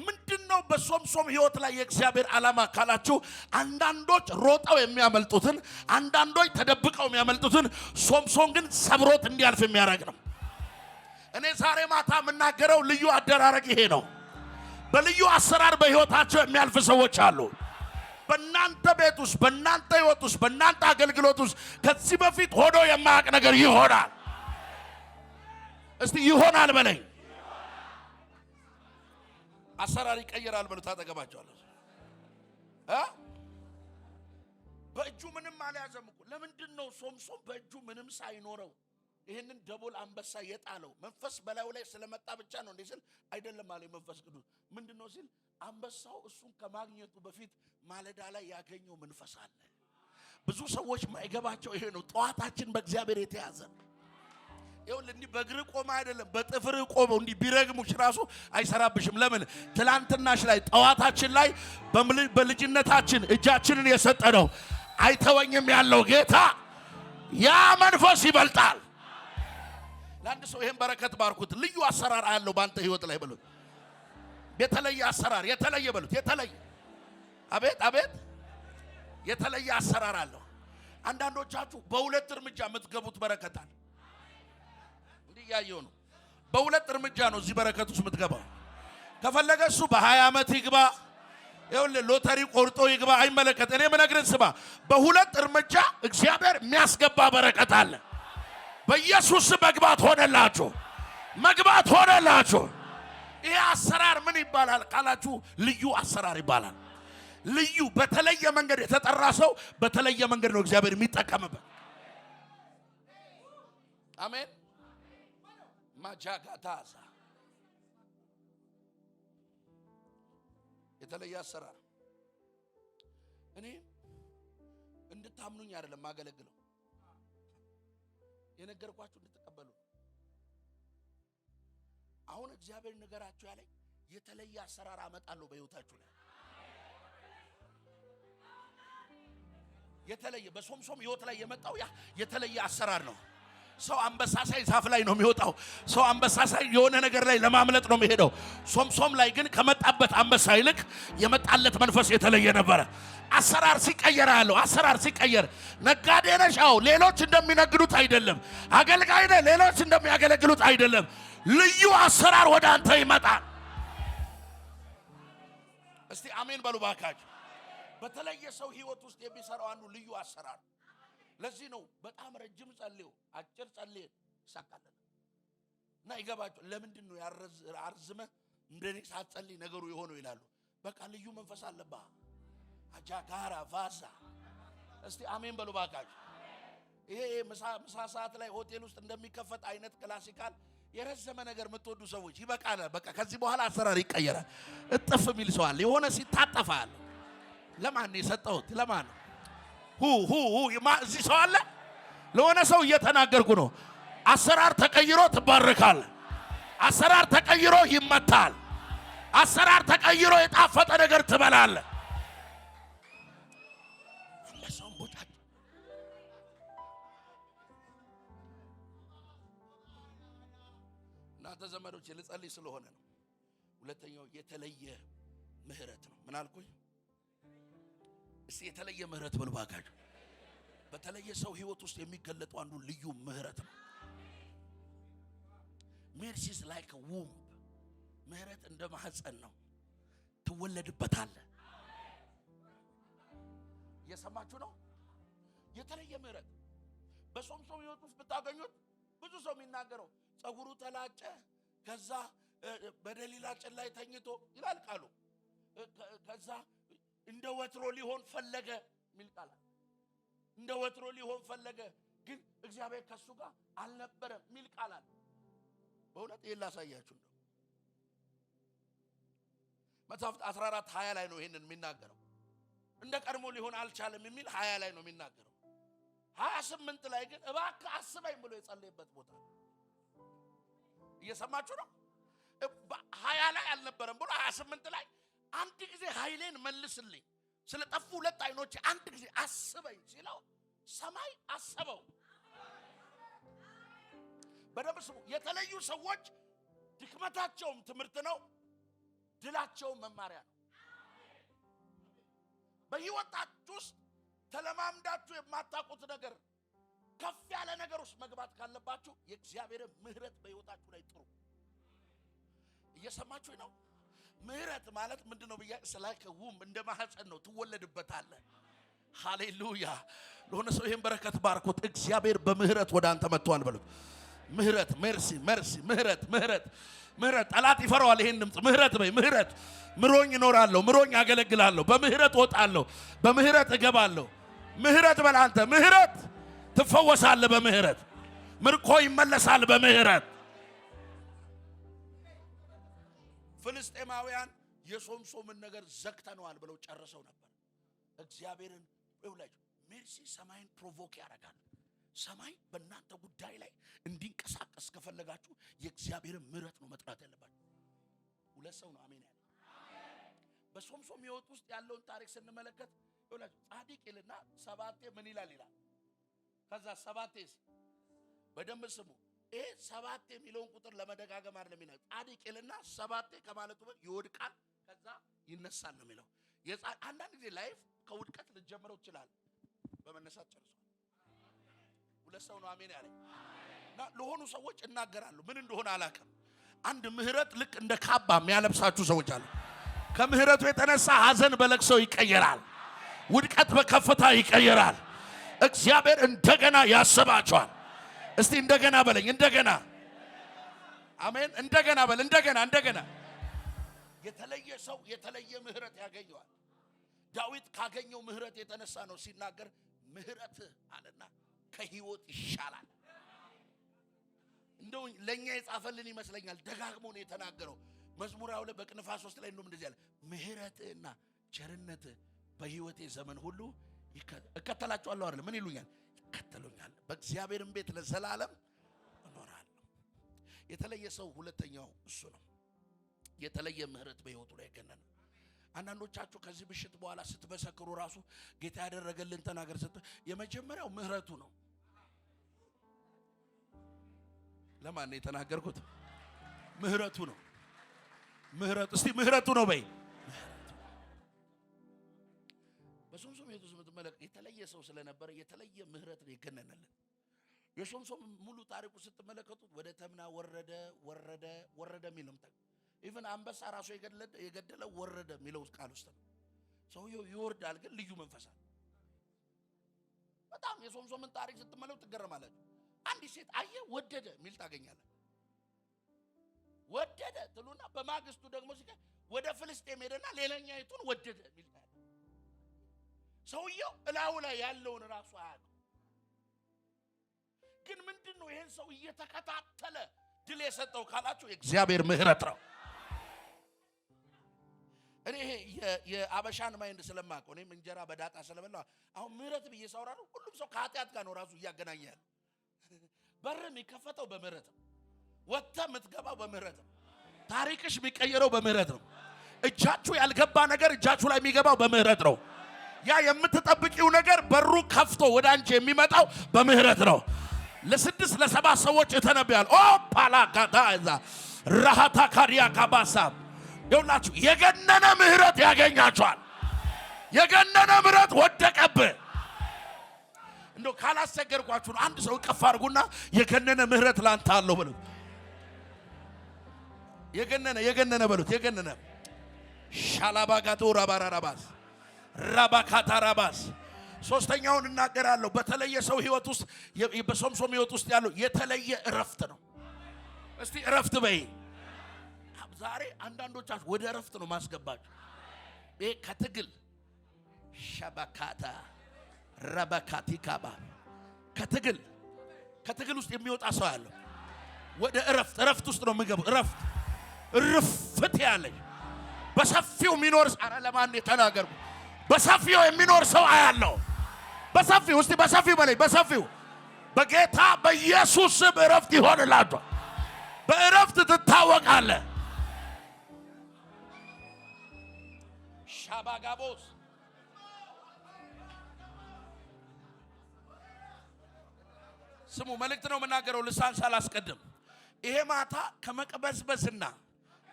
ምንድነው በሶምሶም ህይወት ላይ የእግዚአብሔር ዓላማ ካላችሁ አንዳንዶች ሮጠው የሚያመልጡትን፣ አንዳንዶች ተደብቀው የሚያመልጡትን ሶምሶን ግን ሰብሮት እንዲያልፍ የሚያደርግ ነው። እኔ ዛሬ ማታ የምናገረው ልዩ አደራረግ ይሄ ነው። በልዩ አሰራር በህይወታቸው የሚያልፍ ሰዎች አሉ። በእናንተ ቤት ውስጥ፣ በእናንተ ህይወት ውስጥ፣ በእናንተ አገልግሎት ውስጥ ከዚህ በፊት ሆኖ የማያውቅ ነገር ይሆናል። እስቲ ይሆናል በለኝ። አሰራር ይቀየራል በሉ። ታጠገባቸዋለሁ። በእጁ ምንም አልያዘም እኮ። ለምንድን ነው ሶምሶን በእጁ ምንም ሳይኖረው ይሄንን ደቦል አንበሳ የጣለው? መንፈስ በላዩ ላይ ስለመጣ ብቻ ነው እንዴ ሲል አይደለም አለ መንፈስ ቅዱስ። ምንድነው ሲል አንበሳው እሱን ከማግኘቱ በፊት ማለዳ ላይ ያገኘው መንፈስ አለ። ብዙ ሰዎች ማይገባቸው ይሄ ነው። ጠዋታችን በእግዚአብሔር የተያዘ ይሁን እንዲህ በእግር ቆመ አይደለም በጥፍር ቆመው እንዲህ ቢረግሙሽ ራሱ አይሰራብሽም። ለምን? ትላንትናሽ ላይ ጠዋታችን ላይ በልጅነታችን እጃችንን የሰጠነው አይተወኝም ያለው ጌታ ያ መንፈስ ይበልጣል። ለአንድ ሰው ይሄን በረከት ባርኩት። ልዩ አሰራር አለው ባንተ ህይወት ላይ በሉት። የተለየ አሰራር፣ የተለየ በሉት፣ የተለየ አቤት አቤት፣ የተለየ አሰራር አለው። አንዳንዶቻችሁ በሁለት እርምጃ የምትገቡት በረከት አለ። እንዲህ ያየው ነው። በሁለት እርምጃ ነው እዚህ በረከት ውስጥ የምትገባው። ከፈለገ እሱ በ20 ዓመት ይግባ፣ ይኸውልህ ሎተሪ ቆርጦ ይግባ፣ አይመለከት። እኔ ምነግርህ ስማ፣ በሁለት እርምጃ እግዚአብሔር የሚያስገባ በረከት አለ። በኢየሱስ መግባት ሆነላችሁ፣ መግባት ሆነላችሁ። ይሄ አሰራር ምን ይባላል ካላችሁ ልዩ አሰራር ይባላል። ልዩ በተለየ መንገድ የተጠራ ሰው በተለየ መንገድ ነው እግዚአብሔር የሚጠቀምበት። አሜን። ማጃጋታዛ የተለየ አሰራር። እኔ እንድታምኑኝ አይደለም ማገለግለው፣ የነገርኳችሁ እንድትቀበሉ። አሁን እግዚአብሔር ነገራችሁ ያለኝ የተለየ አሰራር አመጣለሁ በህይወታችሁ ላይ። የተለየ በሶምሶም ህይወት ላይ የመጣው ያ የተለየ አሰራር ነው። ሰው አንበሳሳይ ዛፍ ላይ ነው የሚወጣው። ሰው አንበሳሳይ የሆነ ነገር ላይ ለማምለጥ ነው የሚሄደው። ሶምሶም ላይ ግን ከመጣበት አንበሳ ይልቅ የመጣለት መንፈስ የተለየ ነበረ። አሰራር ሲቀየር አለው። አሰራር ሲቀየር ነጋዴ ነሽ፣ አዎ፣ ሌሎች እንደሚነግዱት አይደለም። አገልጋይ ነህ፣ ሌሎች እንደሚያገለግሉት አይደለም። ልዩ አሰራር ወደ አንተ ይመጣል። እስቲ አሜን በሉ ባካችሁ። በተለየ ሰው ህይወት ውስጥ የሚሰራው አንዱ ልዩ አሰራር። ለዚህ ነው በጣም ረጅም ጸልዩ አጭር ጸልዩ ይሳካልን እና ይገባችሁ። ለምንድን ነው አርዝመ እንደኔ ሳትጸልይ ነገሩ የሆነው ይላሉ። በቃ ልዩ መንፈስ አለባ አጃጋራ ቫዛ። እስቲ አሜን በሉ ባካችሁ። ይሄ ምሳ ሰዓት ላይ ሆቴል ውስጥ እንደሚከፈት አይነት ክላሲካል የረዘመ ነገር የምትወዱ ሰዎች ይበቃል። በቃ ከዚህ በኋላ አሰራር ይቀየራል። እጥፍ የሚል ሰው አለ። የሆነ ሲታጠፋል። ለማን የሰጠሁት ለማን እዚህ ሰው አለ። ለሆነ ሰው እየተናገርኩ ነው። አሰራር ተቀይሮ ትባረካል። አሰራር ተቀይሮ ይመታል። አሰራር ተቀይሮ የጣፈጠ ነገር ትበላል። ለሰው ቦታች እናንተ ዘመዶች ልጸልይ ስለሆነ ነው። ሁለተኛው የተለየ ምህረት ነው። ምን አልኩኝ? እስቲ የተለየ ምህረት በሉ ባካችሁ። በተለየ ሰው ህይወት ውስጥ የሚገለጠው አንዱ ልዩ ምህረት ነው። ሜርሲ ኢዝ ላይክ አ ውምብ። ምህረት እንደ ማህፀን ነው፣ ትወለድበታለህ። እየሰማችሁ ነው? የተለየ ምህረት በሶምሶም ህይወት ውስጥ ብታገኙት ብዙ ሰው የሚናገረው ጸጉሩ ተላጨ፣ ከዛ በደሊላ ጭን ላይ ተኝቶ ይላል ቃሉ። ከዛ እንደ ወትሮ ሊሆን ፈለገ ሚል ቃል። እንደ ወትሮ ሊሆን ፈለገ ግን እግዚአብሔር ከሱ ጋር አልነበረም ሚል ቃል። በእውነት ይሄን ላሳያችሁ ነው። መጽሐፍ 14:20 ላይ ነው ይሄንን የሚናገረው። እንደ ቀድሞ ሊሆን አልቻለም የሚል 20 ላይ ነው የሚናገረው። 28 ላይ ግን እባክህ አስበኝ ብሎ የጸለየበት ቦታ። እየሰማችሁ ነው? 20 ላይ አልነበረም ብሎ 28 ላይ አንድ ጊዜ ኃይሌን መልስልኝ ስለጠፉ ሁለት አይኖች አንድ ጊዜ አስበኝ ሲለው ሰማይ አሰበው። በደንብ ስሙ። የተለዩ ሰዎች ድክመታቸውም ትምህርት ነው፣ ድላቸውም መማሪያ ነው። በህይወታችሁ ውስጥ ተለማምዳችሁ የማታውቁት ነገር ከፍ ያለ ነገር ውስጥ መግባት ካለባችሁ የእግዚአብሔር ምህረት በህይወታችሁ ላይ ጥሩ። እየሰማችሁ ነው? ምህረት ማለት ምንድነው? ብያ ስላከውም እንደ ማህፀን ነው፣ ትወለድበታለህ። ሃሌሉያ። ለሆነ ሰው ይሄን በረከት ባርኮት እግዚአብሔር በምህረት ወደ አንተ መጥቷል በሉት። ምህረት፣ ሜርሲ፣ ሜርሲ፣ ምህረት፣ ምህረት፣ ምህረት። ጠላት ይፈራዋል ይሄን ድምጽ። ምህረት በይ። ምህረት ምሮኝ እኖራለሁ፣ ምሮኝ አገለግላለሁ፣ በምህረት ወጣለሁ፣ በምህረት እገባለሁ። ምህረት በል አንተ። ምህረት ትፈወሳለህ በምህረት። ምርኮ ይመለሳል በምህረት። ፍልስጤማውያን የሶምሶምን ነገር ዘግተነዋል ብለው ጨርሰው ነበር። እግዚአብሔርን ይውላችሁ ሜርሲ ሰማይን ፕሮቮክ ያደርጋል። ሰማይ በእናንተ ጉዳይ ላይ እንዲንቀሳቀስ ከፈለጋችሁ የእግዚአብሔርን ምህረት ነው መጥራት ያለባችሁ። ሁለት ሰው ነው አሜን ያለ። በሶምሶም ህይወት ውስጥ ያለውን ታሪክ ስንመለከት ይውላችሁ ጻድቅ ይልና ሰባቴ ምን ይላል ይላል። ከዛ ሰባቴስ በደንብ ስሙ። ይሄ ሰባት የሚለውን ቁጥር ለመደጋገም አይደለም የሚለው። ጻድቅ ይልና ሰባቴ ከማለቱ በፊት ይወድቃል ከዛ ይነሳል ነው የሚለው። አንዳንድ ጊዜ ላይፍ ከውድቀት ልትጀምረው ይችላል፣ በመነሳት ጨርሷል። ሁለት ሰው ነው አሜን ያለኝ። እና ለሆኑ ሰዎች እናገራለሁ ምን እንደሆነ አላውቅም። አንድ ምህረት ልክ እንደ ካባ የሚያለብሳችሁ ሰዎች አሉ። ከምህረቱ የተነሳ ሐዘን በለቅሶ ይቀየራል፣ ውድቀት በከፍታ ይቀየራል። እግዚአብሔር እንደገና ያስባቸዋል። እስቲ እንደገና በለኝ። እንደገና አሜን። እንደገና በል። እንደገና የተለየ ሰው የተለየ ምህረት ያገኘዋል። ዳዊት ካገኘው ምህረት የተነሳ ነው ሲናገር ምህረት አለና ከህይወት ይሻላል። እንደው ለኛ የጻፈልን ይመስለኛል። ደጋግሞ ነው የተናገረው። መዝሙር 2 በቅንፋት 3 ላይ እንደውም እንደዚህ ያለ ምህረትና ቸርነት በህይወቴ ዘመን ሁሉ እከተላቸዋለሁ አይደል? ምን ይሉኛል? ይከተሉኛል። በእግዚአብሔርም ቤት ለዘላለም እኖራለሁ። የተለየ ሰው ሁለተኛው እሱ ነው። የተለየ ምህረት በህይወቱ ላይ ገነነ። አንዳንዶቻችሁ ከዚህ ብሽት በኋላ ስትመሰክሩ ራሱ ጌታ ያደረገልን ተናገር ስትል የመጀመሪያው ምህረቱ ነው። ለማን ነው የተናገርኩት? ምህረቱ ነው። ምህረቱ እስቲ ምህረቱ ነው በይ። በሶምሶም የቱስ ምትመለከት የተለየ ሰው ስለነበረ የተለየ ምህረት ነው የገነነልን። የሶምሶም ሙሉ ታሪኩ ስትመለከቱት ወደ ተምና ወረደ የሚለው ኢቭን አንበሳ ራሱ የገደለው ወረደ የሚለው ቃል ውስጥ ነው። ሰውየው ይወርዳል፣ ግን ልዩ መንፈስ አለ። በጣም የሶምሶምን ታሪክ ስትመለከቱ ትገረማላችሁ። አንዲት ሴት አየ ወደደ ሚል ታገኛለህ። ወደደ ትሉና በማግስቱ ደግሞ ወደ ፍልስጤም ሄደና ሌላኛይቱን ወደደ ሚል ታዲያ ሰውየው እላው ላይ ያለውን ራሱ አያውቅም። ግን ምንድነው ይሄን ሰው እየተከታተለ ድል የሰጠው ካላችሁ የእግዚአብሔር ምህረት ነው። እኔ የአበሻን ማይንድ ስለማውቀው እኔም እንጀራ በዳጣ ስለበላው አሁን ምህረት ብዬ ሳወራ ነው ሁሉም ሰው ከኃጢአት ጋር ነው ራሱ እያገናኛል። በር የሚከፈተው በምህረት ነው። ወጥተህ የምትገባው በምህረት ነው። ታሪክሽ የሚቀየረው በምህረት ነው። እጃችሁ ያልገባ ነገር እጃችሁ ላይ የሚገባው በምህረት ነው። ያ የምትጠብቂው ነገር በሩ ከፍቶ ወደ አንቺ የሚመጣው በምህረት ነው። ለስድስት ለሰባት ሰዎች ተነብያል። ኦ ፓላጋታ እዛ ራሃታ ካሪያ ካባሳ ይውላችሁ የገነነ ምህረት ያገኛችኋል። የገነነ ምህረት ወደቀብህ። እንደው ካላሰገርኳችሁ አንድ ሰው እቅፍ አድርጉና የገነነ ምህረት ላንተ አለው በሉት። የገነነ በሉት። የገነነ ሻላባጋቶ ራባራራባስ ራባካታራባስ ሶስተኛውን እናገራለሁ። በተለየ ሰው ህይወት ውስጥ በሶምሶም ህይወት ውስጥ ያለው የተለየ እረፍት ነው። እስቲ እረፍት በይ። ዛሬ አንዳንዶቻችሁ ወደ እረፍት ነው ማስገባችሁ። ይሄ ከትግል ሸባካታ ረባካቲካባ ከትግል ውስጥ የሚወጣ ሰው ያለው ወደ እረፍት ውስጥ ነው የሚገባው። እረፍት ያለኝ በሰፊው የሚኖር አረ ለማን የተናገርኩ በሰፊው የሚኖር ሰው አያለው። በሰፊው እስቲ በሰፊው በላይ በሰፊው በጌታ በኢየሱስ ስም እረፍት ይሆንላችሁ። በእረፍት ትታወቃለህ። ሻባጋቦስ ስሙ መልእክት ነው የምናገረው ልሳን ሳላስቀድም። ይሄ ማታ ከመቅበዝበዝና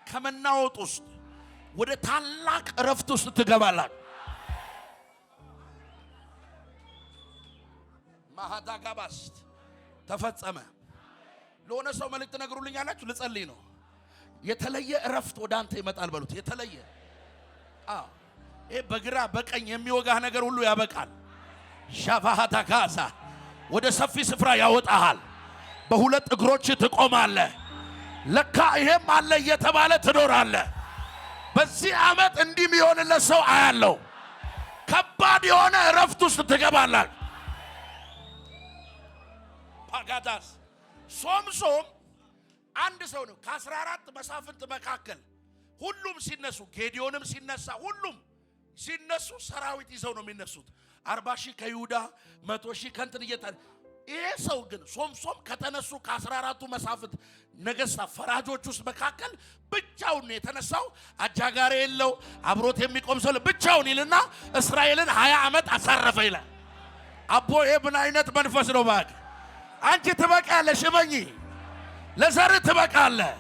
ከመናወጥ ውስጥ ወደ ታላቅ እረፍት ውስጥ ትገባላችሁ። ማሃዳጋባስ ተፈጸመ። ለሆነ ሰው መልእክት ነግሩልኝ አላችሁ። ልጸልይ ነው። የተለየ እረፍት ወደ አንተ ይመጣል በሉት። የተለየ ይሄ በግራ በቀኝ የሚወጋህ ነገር ሁሉ ያበቃል። ሻፋሃታካሳ ወደ ሰፊ ስፍራ ያወጣሃል። በሁለት እግሮች ትቆማለህ። ለካ ይሄም አለ እየተባለ ትኖራለህ። በዚህ ዓመት እንዲህ የሚሆንለት ሰው አያለው። ከባድ የሆነ እረፍት ውስጥ ትገባላችሁ። ፓጋዳስ ሶምሶም አንድ ሰው ነው ከ14 መሳፍንት መካከል ሁሉም ሲነሱ፣ ጌዲዮንም ሲነሳ፣ ሁሉም ሲነሱ ሰራዊት ይዘው ነው የሚነሱት። 40,000 ከይሁዳ 100,000 ከንትን እየታለ ይሄ ሰው ግን ሶምሶም ከተነሱ ከ14ቱ መሳፍንት ነገሥታት ፈራጆች ውስጥ መካከል ብቻውን የተነሳው። አጃጋሪ የለው፣ አብሮት የሚቆም ሰው ብቻውን ይልና እስራኤልን 20 ዓመት አሳረፈ ይላል። አቦ ይሄ ምን አይነት መንፈስ ነው? ባክ አንቺ ትበቃለሽ፣ እመኚ፣ ለዘር ትበቃለህ።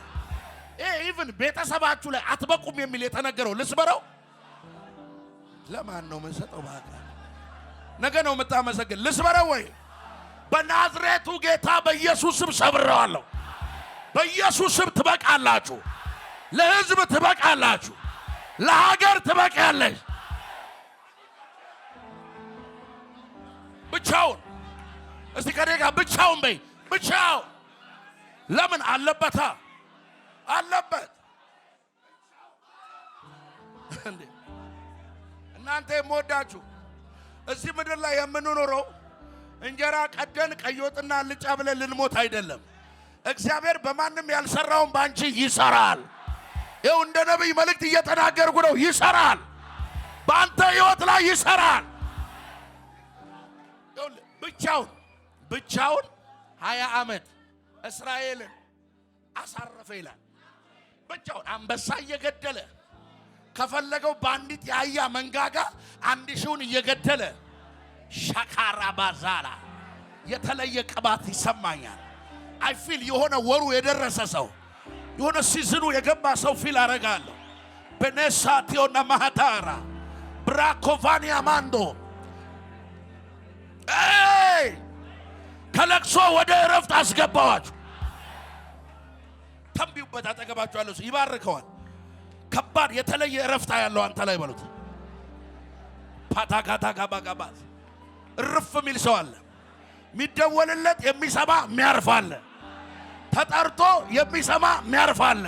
ይሄ ኢቭን ቤተሰባችሁ ላይ አትበቁም የሚል የተነገረው ልስበረው። ለማን ነው መሰጠው? ባክ ነገ ነው የምታመሰግን። ልስበረው ወይ በናዝሬቱ ጌታ በኢየሱስ ስም ሰብረዋለሁ። በኢየሱስ ስም ትበቃላችሁ። ለሕዝብ ትበቃላችሁ። ለሀገር ትበቃለሽ። ብቻውን እስቲ ከደጋ ብቻውን በይ። ብቻው ለምን አለበታ አለበት እንዴ? እናንተ የምወዳችሁ እዚህ ምድር ላይ የምንኖረው እንጀራ ቀደን ቀይ ወጥና አልጫ ብለን ልንሞት አይደለም። እግዚአብሔር በማንም ያልሰራውን ባንቺ ይሰራል። ይኸው እንደ ነቢይ መልእክት እየተናገርኩ ነው። ይሰራል፣ በአንተ ሕይወት ላይ ይሰራል። ብቻውን 20 ዓመት እስራኤልን አሳረፈ ይላል። ብቻውን አንበሳ እየገደለ ከፈለገው በአንዲት የአህያ መንጋጋ 1000ን እየገደለ ሻካራ ባዛላ የተለየ ቅባት ይሰማኛል። አይ ፊል የሆነ ወሩ የደረሰ ሰው የሆነ ሲዝኑ የገባ ሰው ፊል አረጋለሁ። በነሳቲዮና ማሃታራ ብራኮቫኒያ ማንዶ ከለቅሶ ወደ እረፍት አስገባዋችሁ። ተንቢውበት አጠገባችሁ ያለው ሰው ይባርከዋል። ከባድ የተለየ እረፍታ ያለው አንተ ላይ በሉት። ፓታካታ ጋባጋባስ እርፍ የሚል ሰው አለ። የሚደወልለት የሚሰማ የሚያርፍ አለ። ተጠርቶ የሚሰማ የሚያርፍ አለ።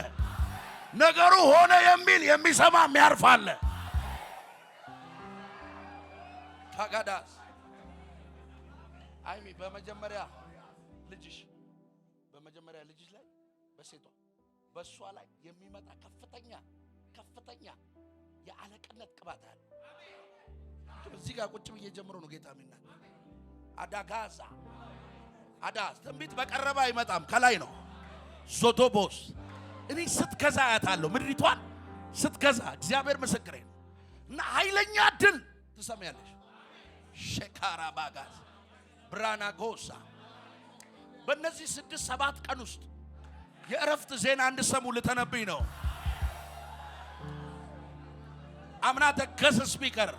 ነገሩ ሆነ የሚል የሚሰማ የሚያርፍ አለ። ታጋዳስ አይሚ በመጀመሪያ ልጅሽ ላይ በሴቷ በሷ ላይ የሚመጣ ከፍተኛ የአለቅነት ቅባት አለ። እዚህ ጋር ቁጭ ብዬ ጀምሮ ነው ጌታ የሚናገር። አዳጋዛ አዳስ ትንቢት በቀረበ አይመጣም፣ ከላይ ነው። ዞቶቦስ እኔ ስትገዛ አያታለሁ። ምድሪቷን ስትገዛ እግዚአብሔር ምስክሬ ነው። እና ኃይለኛ ድል ትሰማያለሽ። ሸካራ ባጋዝ ብራና ጎሳ በእነዚህ 6-7 ቀን ውስጥ የእረፍት ዜና እንድሰሙ ልተነብይ ነው። አምናተ ገስ ስፒከር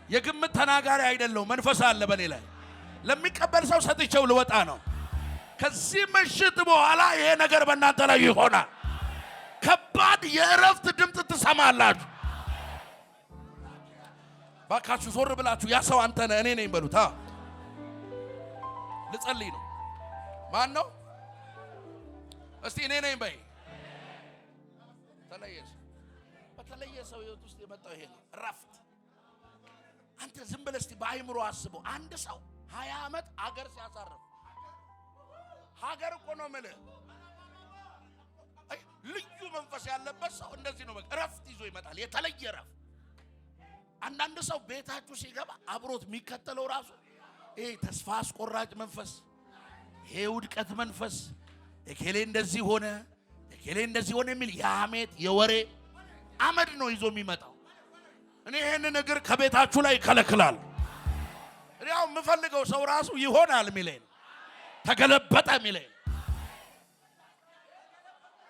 የግምት ተናጋሪ አይደለም። መንፈስ አለ በኔ ላይ ለሚቀበል ሰው ሰጥቼው ልወጣ ነው። ከዚህ ምሽት በኋላ ይሄ ነገር በእናንተ ላይ ይሆናል። ከባድ የእረፍት ድምፅ ትሰማላችሁ። ባካችሁ ዞር ብላችሁ ያ ሰው አንተ ነህ እኔ ነኝ በሉት። ልጸልይ ነው። ማን ነው? እስቲ እኔ ነኝ በይ። በተለየ ሰው ህይወት ውስጥ የመጣው ይሄ ነው እረፍት። አንተ ዝም ብለህ እስቲ በአይምሮ አስበው። አንድ ሰው 20 ዓመት አገር ሲያሳርፍ ሀገር እኮ ነው የምልህ። ልዩ መንፈስ ያለበት ሰው እንደዚህ ነው። እረፍት ይዞ ይመጣል። የተለየ እረፍት። አንዳንድ ሰው ቤታችሁ ሲገባ አብሮት የሚከተለው ራሱ ይሄ ተስፋ አስቆራጭ መንፈስ፣ ይሄ ውድቀት መንፈስ፣ እከሌ እንደዚህ ሆነ የሚል የሐሜት የወሬ አመድ ነው ይዞ የሚመጣው። እኔ ይሄንን ነገር ከቤታችሁ ላይ ይከለክላል። እኔ አሁን የምፈልገው ሰው ራሱ ይሆናል የሚለኝ ተገለበጠ የሚለኝ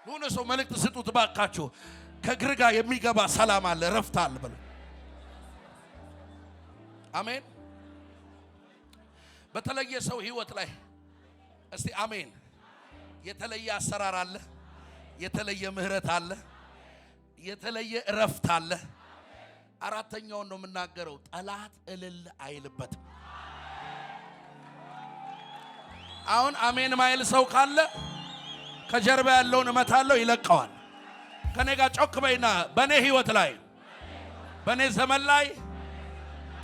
ሁሉ ሰው መልእክት ስጡት ባካችሁ። ከእግር ጋር የሚገባ ሰላም አለ፣ እረፍት አለ በሉ። አሜን። በተለየ ሰው ህይወት ላይ እስቲ አሜን። የተለየ አሰራር አለ፣ የተለየ ምህረት አለ፣ የተለየ እረፍት አለ። አራተኛውን ነው የምናገረው። ጠላት እልል አይልበትም። አሁን አሜን ማይል ሰው ካለ ከጀርባ ያለውን እመታለሁ፣ ይለቀዋል። ከኔ ጋር ጮክ በይና በኔ ህይወት ላይ በኔ ዘመን ላይ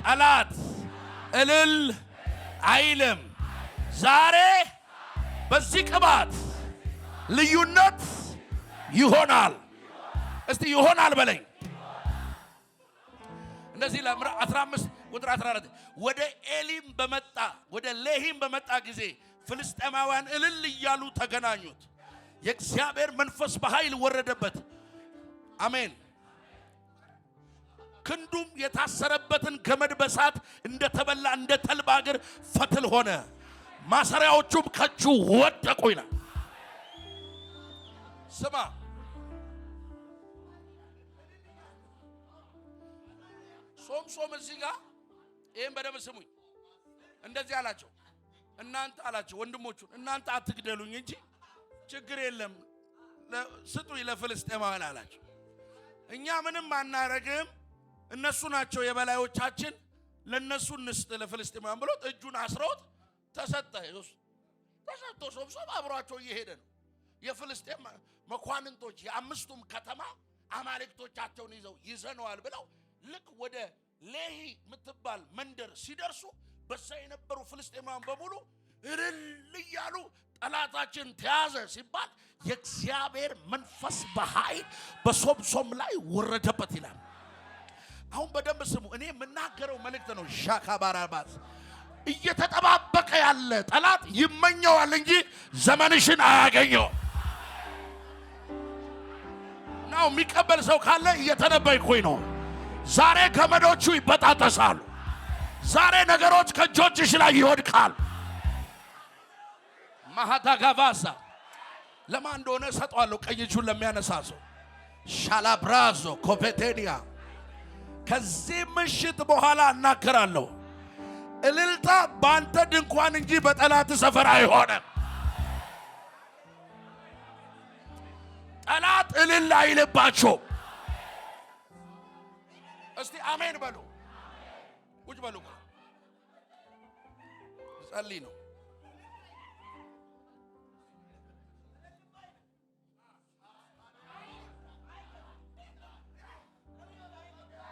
ጠላት እልል አይልም። ዛሬ በዚህ ቅባት ልዩነት ይሆናል። እስቲ ይሆናል በለኝ። እንደዚህ ለምራ 15 ቁጥር 14 ወደ ሌሂም በመጣ ጊዜ ፍልስጤማውያን እልል እያሉ ተገናኙት። የእግዚአብሔር መንፈስ በኃይል ወረደበት። አሜን። ክንዱም የታሰረበትን ገመድ በሳት እንደተበላ እንደ ተልባ እግር ፈትል ሆነ፣ ማሰሪያዎቹም ከእጁ ወደቁ ይላል። ስማ ሶም እዚህ ጋር ይሄን በደምብ ስሙኝ። እንደዚህ አላቸው። እናንተ አላቸው ወንድሞቹን፣ እናንተ አትግደሉኝ እንጂ ችግር የለም ስጡኝ ለፍልስጤማውያን አላቸው። እኛ ምንም አናረግም፣ እነሱ ናቸው የበላዮቻችን፣ ለነሱ እንስጥ ለፍልስጤማውያን ብሎ እጁን አስረውት ተሰጥቶ ሶም አብሯቸው እየሄደ ነው። የፍልስጤም መኳንንቶች የአምስቱም ከተማ አማልክቶቻቸውን ይዘነዋል ብለው ልክ ወደ ሌሂ የምትባል መንደር ሲደርሱ በዛ የነበሩ ፍልስጤማውያን በሙሉ እልል እያሉ ጠላታችን ተያዘ ሲባል የእግዚአብሔር መንፈስ በኃይል በሶምሶም ላይ ወረደበት ይላል። አሁን በደንብ ስሙ። እኔ የምናገረው መልእክት ነው። ሻካባራባስ እየተጠባበቀ ያለ ጠላት ይመኘዋል እንጂ ዘመንሽን አያገኘው ነው። የሚቀበል ሰው ካለ እየተነበይኩኝ ነው። ዛሬ ገመዶቹ ይበጣጠሳሉ። ዛሬ ነገሮች ከእጆችሽ ላይ ይወድቃል። ማሃታጋቫሳ ለማን እንደሆነ ሰጧለሁ። ቀኝ እጁን ለሚያነሳ ሰው ሻላብራዞ ኮፔቴኒያ ከዚህ ምሽት በኋላ እናገራለሁ። እልልታ ባንተ ድንኳን እንጂ በጠላት ሰፈር አይሆንም። ጠላት እልል አይልባቸው። እስቲ አሜን በሉ። ቁጭ በሉ። ጸልይ ነው።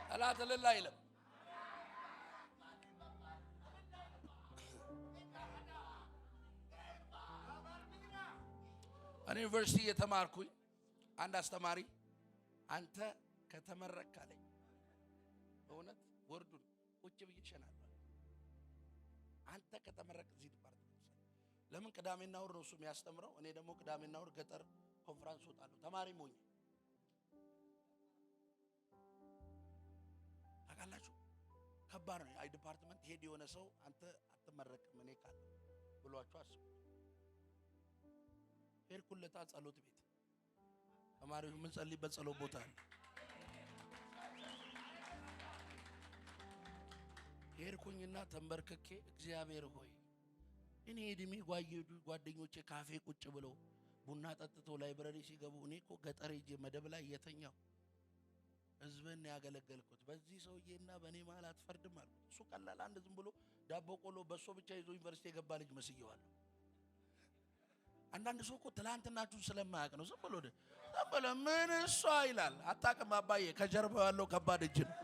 ጠላት እልል አይልም። እኔ ዩኒቨርሲቲ የተማርኩኝ አንድ አስተማሪ አንተ ከተመረቅ አለኝ። በእውነት ወርዱን ቁጭ ብዬ እሸናለሁ። አንተ ከተመረቅ እዚህ ዲፓርትመንት ለምን ቅዳሜና እሑድ ነው እሱ የሚያስተምረው። እኔ ደግሞ ቅዳሜና እሑድ ገጠር ኮንፈረንስ ወጣለሁ። ተማሪ ሞኝ ታውቃላችሁ። ከባድ ነው። አይ ዲፓርትመንት ሄድ የሆነ ሰው አንተ አትመረቅም እኔ ካለ ብሏቸው አስቡ። ሄድኩለታ ጸሎት ቤት ተማሪው ምን ጸልይበት ጸሎት ቦታ አለ። ሄድኩኝና ተንበርክኬ እግዚአብሔር ሆይ እኔ እድሜ ጓደኞቼ ካፌ ቁጭ ብለው ቡና ጠጥተው ላይብረሪ ሲገቡ እኔ እኮ ገጠር ሄጄ መደብ ላይ የተኛው ህዝብን ያገለገልኩት በዚህ ሰውዬና በእኔ መሃል አትፈርድም አልኩት። እሱ ቀላል አንድ ዝም ብሎ ዳቦ ቆሎ በሶ ብቻ ይዞ ዩኒቨርሲቲ የገባ ልጅ መስየዋለሁ። አንዳንድ ሰው እኮ ትላንትናችሁን ስለማያውቅ ነው ዝም ብሎ ምን እሷ ይላል። አታውቅም አባዬ፣ ከጀርባው ያለው ከባድ እጅ ነው።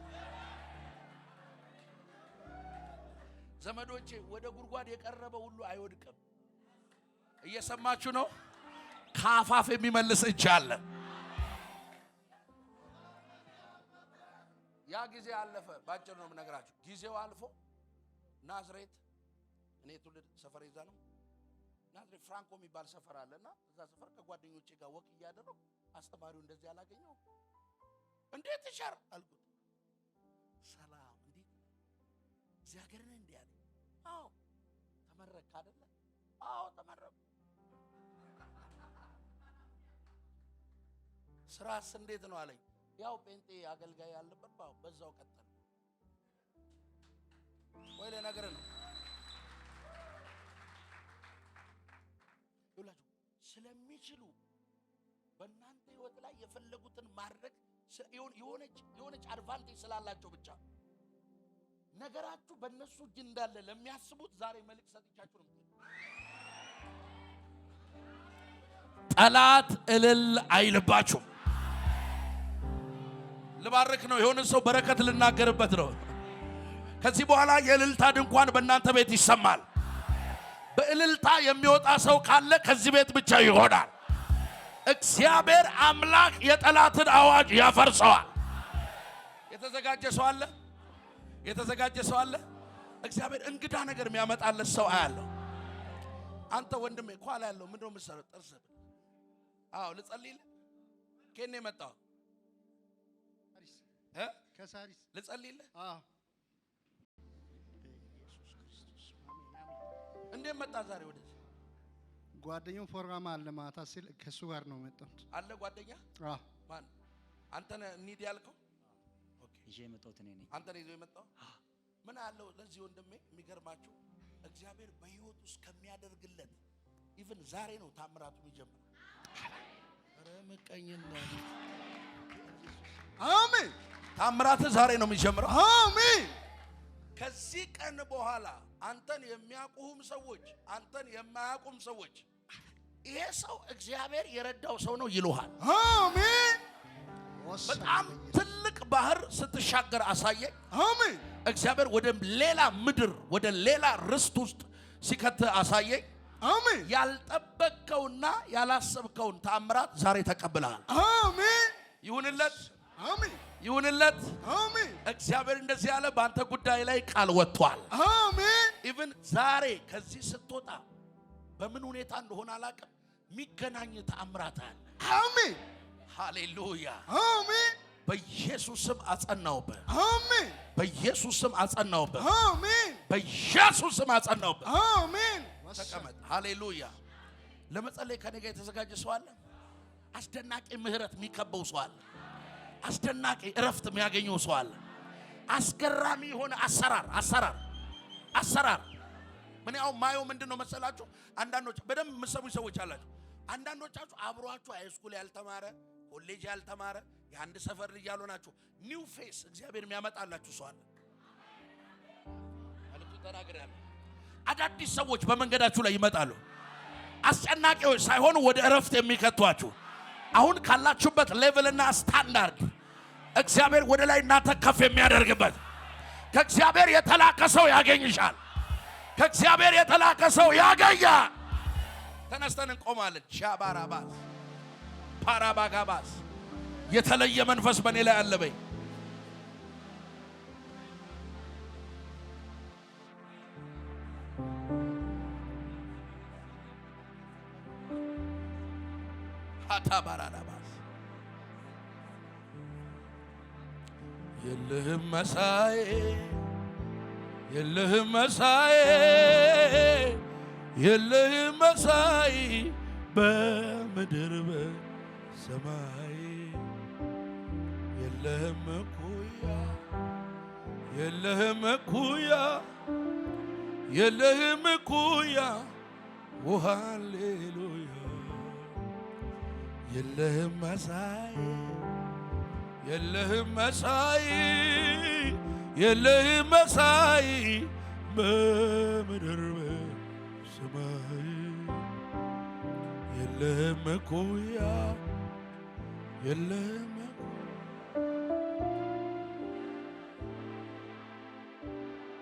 ዘመዶቼ ወደ ጉድጓድ የቀረበ ሁሉ አይወድቅም። እየሰማችሁ ነው? ካፋፍ የሚመልስ እጅ አለ። ያ ጊዜ አለፈ። ባጭር ነው የምነግራችሁ። ጊዜው አልፎ ናዝሬት፣ እኔ ትውልድ ሰፈር ይዛ ነው ናዝሬት ፍራንኮ የሚባል ሰፈር አለና እዛ ሰፈር ከጓደኞቼ ጋር ወክ እያደረኩ አስተማሪው እንደዚህ አላገኘው። እንዴት ይሻር አልኩት። ሰላም እንዴ እዚህ ሀገር ነህ እንዴ አለ። አዎ ተመረቅ አይደለ? አዎ ተመረቅ። ስራስ እንዴት ነው አለኝ። ያው ጴንጤ አገልጋይ ያለበት ባው በዛው ቀጠለ። ወይ ለነገር ነው ይላችሁ ስለሚችሉ በእናንተ ህይወት ላይ የፈለጉትን ማድረግ የሆነች አድቫንቴጅ ስላላቸው ብቻ ነገራችሁ በእነሱ እጅ እንዳለ ለሚያስቡት ዛሬ መልእክት ሰጥቻችሁ ነው። ጠላት እልል አይልባችሁም። ልባርክ ነው። የሆነ ሰው በረከት ልናገርበት ነው። ከዚህ በኋላ የእልልታ ድንኳን በእናንተ ቤት ይሰማል። በእልልታ የሚወጣ ሰው ካለ ከዚህ ቤት ብቻ ይሆናል። እግዚአብሔር አምላክ የጠላትን አዋጅ ያፈርሰዋል። የተዘጋጀ ሰው አለ? የተዘጋጀ ሰው አለ? እግዚአብሔር እንግዳ ነገር የሚያመጣለት ሰው አያለው። አንተ ወንድሜ ኳላ ያለው ምንድነው የምትሰራው? ጥርስ አዎ ልጸልይልህ። ከኔ መጣው ከሳሪስ ልጸልይልህ። አዎ እንዴት መጣ ዛሬ ወደዚህ? ጓደኛው ፕሮግራም አለ ማታ ሲል ከሱ ጋር ነው መጣሁት። አለ ጓደኛ? አዎ ማን? አንተ ነህ እንሂድ ያልከው? ኦኬ ይዤ የመጣሁት እኔ ነኝ። አንተ ነህ ይዞ የመጣው? ምን አለው ለዚህ ወንድሜ የሚገርማችሁ እግዚአብሔር በህይወት ውስጥ ከሚያደርግለት ኢቭን ዛሬ ነው ታምራቱ የሚጀምረው። ኧረ ምቀኝነት! አሜን። ታምራት ዛሬ ነው የሚጀምረው። አሜን። ከዚህ ቀን በኋላ አንተን የሚያውቁም ሰዎች አንተን የማያውቁም ሰዎች ይሄ ሰው እግዚአብሔር የረዳው ሰው ነው ይሉሃል። አሜን። በጣም ትልቅ ባህር ስትሻገር አሳየኝ። አሜን። እግዚአብሔር ወደ ሌላ ምድር ወደ ሌላ ርስት ውስጥ ሲከት አሳየኝ። አሜን ያልጠበቅከውና ያላሰብከውን ተአምራት ዛሬ ተቀብለሃል። አሜን ይሁንለት አሜን ይሁንለት። አሜን እግዚአብሔር እንደዚህ ያለ በአንተ ጉዳይ ላይ ቃል ወጥቷል። አሜን ኢቭን ዛሬ ከዚህ ስትወጣ በምን ሁኔታ እንደሆነ አላውቅም፣ የሚገናኝ ተአምራት አለ። አሜን ሃሌሉያ አሜን በኢየሱስ ስም አጸናውብህ። አሜን በኢየሱስ ስም አጸናውብህ። አሜን በኢየሱስ ስም አጸናውብህ። አሜን ተቀመጥ። ሃሌሉያ። ለመጸለይ ከኔ ጋር የተዘጋጀ ሰው አለ? አስደናቂ ምህረት የሚከበው ሰው አለ? አስደናቂ እረፍት የሚያገኘው ሰው አለ? አስገራሚ የሆነ አሰራር ምን ያው ማየው ምንድነው መሰላችሁ? አንዳንዶች በደንብ የምትሰሙኝ ሰዎች አላችሁ። አንዳንዶቻችሁ አብሯችሁ ሃይስኩል ያልተማረ ኮሌጅ ያልተማረ የአንድ ሰፈር ልጅ ያልሆናችሁ ኒው ፌስ እግዚአብሔር የሚያመጣላችሁ ሰው አለ። አልኩ ተናግሬያለሁ። አዳዲስ ሰዎች በመንገዳችሁ ላይ ይመጣሉ። አስጨናቂዎች ሳይሆኑ ወደ እረፍት የሚከቷችሁ አሁን ካላችሁበት ሌቭልና ስታንዳርድ እግዚአብሔር ወደ ላይ እናንተ ከፍ የሚያደርግበት ከእግዚአብሔር የተላከ ሰው ያገኝሻል። ከእግዚአብሔር የተላከ ሰው ያገኛል። ተነስተን እንቆማለን። ሻባራባስ ፓራባጋባስ የተለየ መንፈስ በእኔ ላይ አለ በይ። አታባራባስ የለህም መሳይ የለህም መሳይ የለህም መሳይ በምድር በሰማይ የለህም እኩያ የለህም እኩያ የለህም እኩያ ሃሌሉያ የለህም መሳይ የለህም መሳይ የለህም መሳይ በምድር በሰማይ የለህም እኩያ የለህም